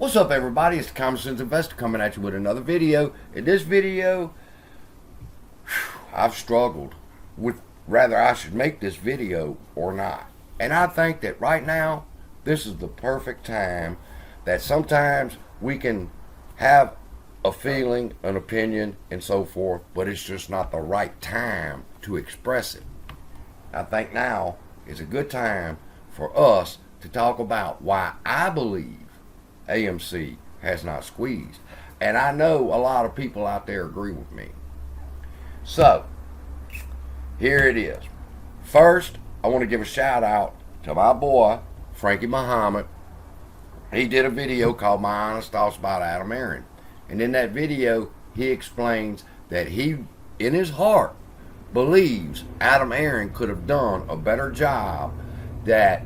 What's up, everybody? It's the Common Sense Investor coming at you with another video. In this video, I've struggled with whether I should make this video or not. And I think that right now, this is the perfect time that sometimes we can have a feeling, an opinion, and so forth, but it's just not the right time to express it. I think now is a good time for us to talk about why I believe AMC has not squeezed. And I know a lot of people out there agree with me. So, here it is. First, I want to give a shout out to my boy, Frankie Muhammad. He did a video called My Honest Thoughts About Adam Aaron. And in that video, he explains that he, in his heart, believes Adam Aaron could have done a better job, that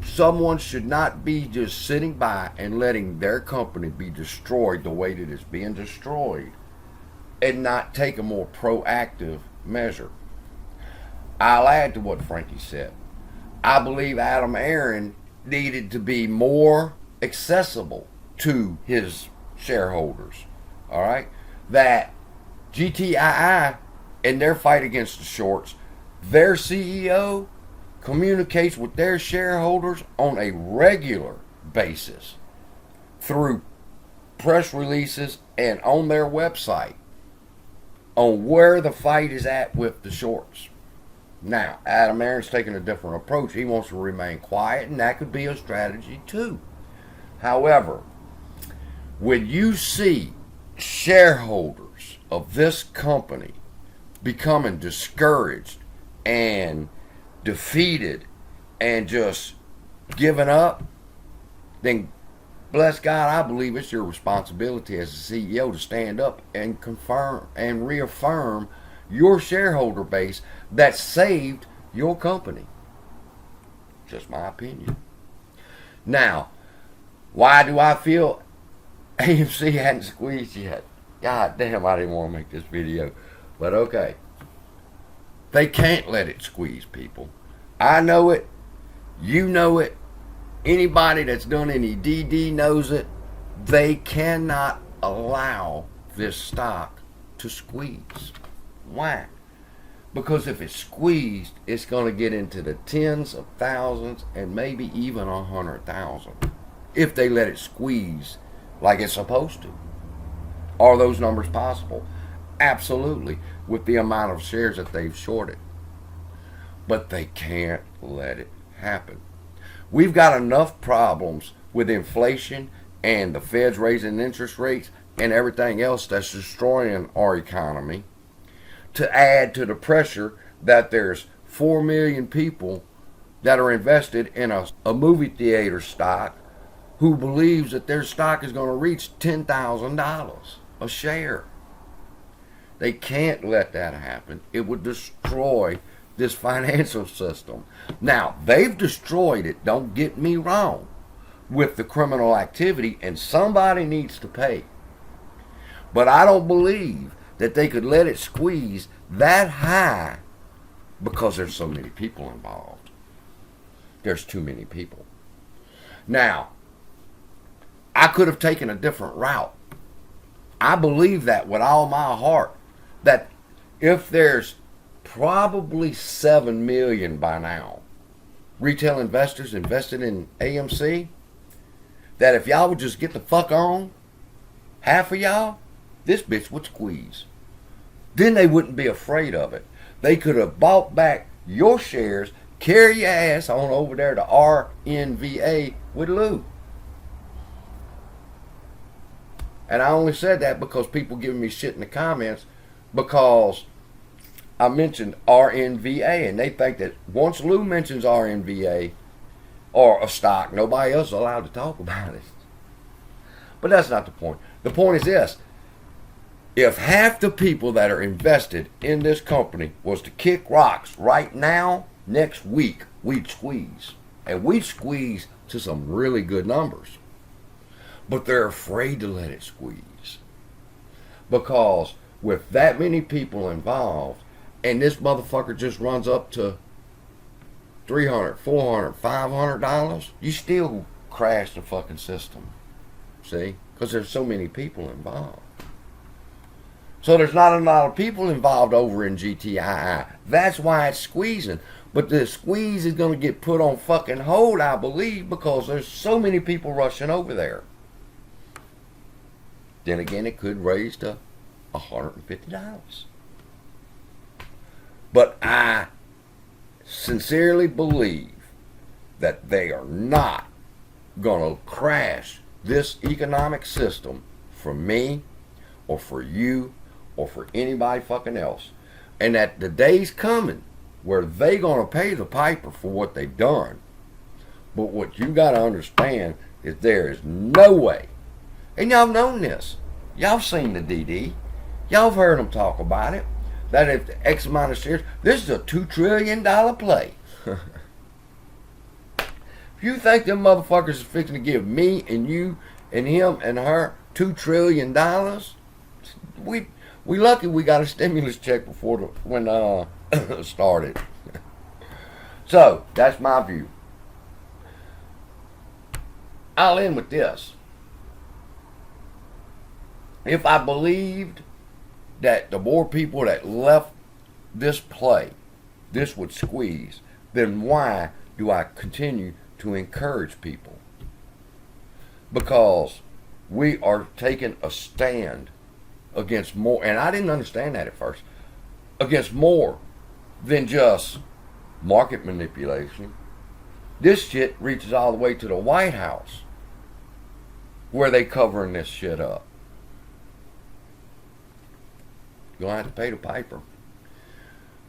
someone should not be just sitting by and letting their company be destroyed the way that it's being destroyed and not take a more proactive measure. I'll add to what Frankie said. I believe Adam Aaron needed to be more accessible to his shareholders. All right? That GTII in their fight against the shorts, their CEO communicates with their shareholders on a regular basis through press releases and on their website on where the fight is at with the shorts. Now, Adam Aaron's taking a different approach. He wants to remain quiet, and that could be a strategy too. However, when you see shareholders of this company becoming discouraged and defeated and just giving up, then bless God, I believe it's your responsibility as a CEO to stand up and confirm and reaffirm your shareholder base that saved your company. Just my opinion. Now, why do I feel AMC hadn't squeezed yet? God damn, I didn't want to make this video. But okay. They can't let it squeeze, people. I know it. You know it. Anybody that's done any DD knows it. They cannot allow this stock to squeeze. Why? Because if it's squeezed, it's going to get into the tens of thousands and maybe even 100,000 if they let it squeeze like it's supposed to. Are those numbers possible? Absolutely, with the amount of shares that they've shorted. But they can't let it happen. We've got enough problems with inflation and the Fed's raising interest rates and everything else that's destroying our economy, to add to the pressure that there's 4 million people that are invested in a movie theater stock who believes that their stock is going to reach $10,000 a share. They can't let that happen. It would destroy this financial system. Now, they've destroyed it, don't get me wrong, with the criminal activity, and somebody needs to pay. But I don't believe that they could let it squeeze that high because there's so many people involved. There's too many people. Now, I could have taken a different route. I believe that with all my heart, that if there's probably 7 million by now retail investors invested in AMC, that if y'all would just get the fuck on, half of y'all, this bitch would squeeze. Then they wouldn't be afraid of it. They could have bought back your shares, carry your ass on over there to RNVA with Lou. And I only said that because people giving me shit in the comments because I mentioned RNVA, and they think that once Lou mentions RNVA or a stock, nobody else is allowed to talk about it. But that's not the point. The point is this. If half the people that are invested in this company was to kick rocks right now, next week, we'd squeeze. And we'd squeeze to some really good numbers. But they're afraid to let it squeeze. Because with that many people involved, and this motherfucker just runs up to $300, $400, $500, you still crash the fucking system. See? Because there's so many people involved. So there's not a lot of people involved over in GTII. That's why it's squeezing. But the squeeze is going to get put on fucking hold, I believe, because there's so many people rushing over there. Then again, it could raise to $150. But I sincerely believe that they are not going to crash this economic system for me or for you or for anybody fucking else. And that the day's coming where they going to pay the piper for what they've done. But what you got to understand is there is no way, and y'all known this, y'all seen the DD, y'all have heard them talk about it, that if the X amount of shares, this is a $2 trillion play. If you think them motherfuckers is fixing to give me and you and him and her $2 trillion, we lucky we got a stimulus check before when started. So that's my view. I'll end with this. If I believed that the more people that left this play, this would squeeze, then why do I continue to encourage people? Because we are taking a stand against more, and I didn't understand that at first, against more than just market manipulation. This shit reaches all the way to the White House, where they covering this shit up. You're gonna have to pay the piper.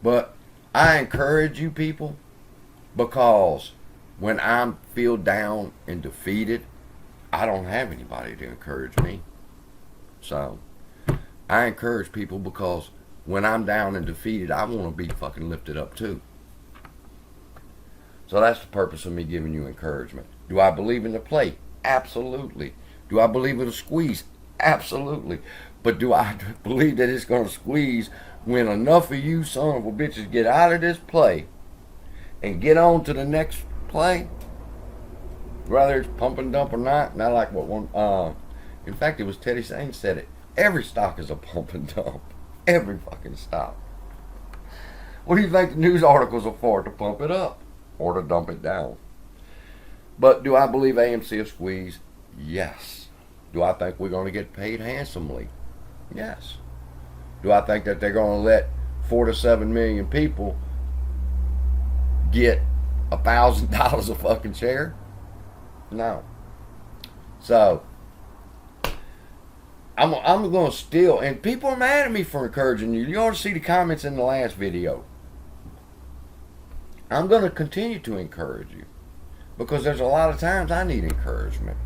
But I encourage you people, because when I feel down and defeated, I don't have anybody to encourage me. So I encourage people because when I'm down and defeated, I want to be fucking lifted up too. So that's the purpose of me giving you encouragement. Do I believe in the play? Absolutely. Do I believe in a squeeze? Absolutely. But do I believe that it's going to squeeze when enough of you son of a bitches get out of this play and get on to the next play? Whether it's pump and dump or not. Not like what one, in fact, it was Teddy Sane said it. Every stock is a pump and dump. Every fucking stock. What do you think the news articles are for? To pump it up or to dump it down? But do I believe AMC is squeezed? Yes. Do I think we're going to get paid handsomely? Yes. Do I think that they're going to let 4 to 7 million people get $1,000 a fucking share? No. So I'm going to steal, and people are mad at me for encouraging you. You ought to see the comments in the last video. I'm going to continue to encourage you because there's a lot of times I need encouragement,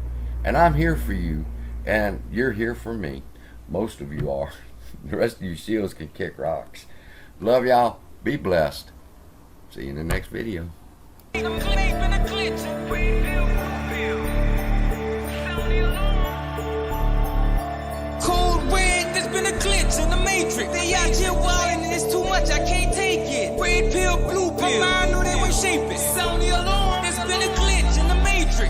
and I'm here for you, and you're here for me. Most of you are. The rest of you shields can kick rocks. Love y'all. Be blessed. See you in the next video. Been a glitch in the matrix. They out here wildin' and it's too much, I can't take it. Red pill, blue pill. My mind knew they were shaping. Sound the alarm. It's been a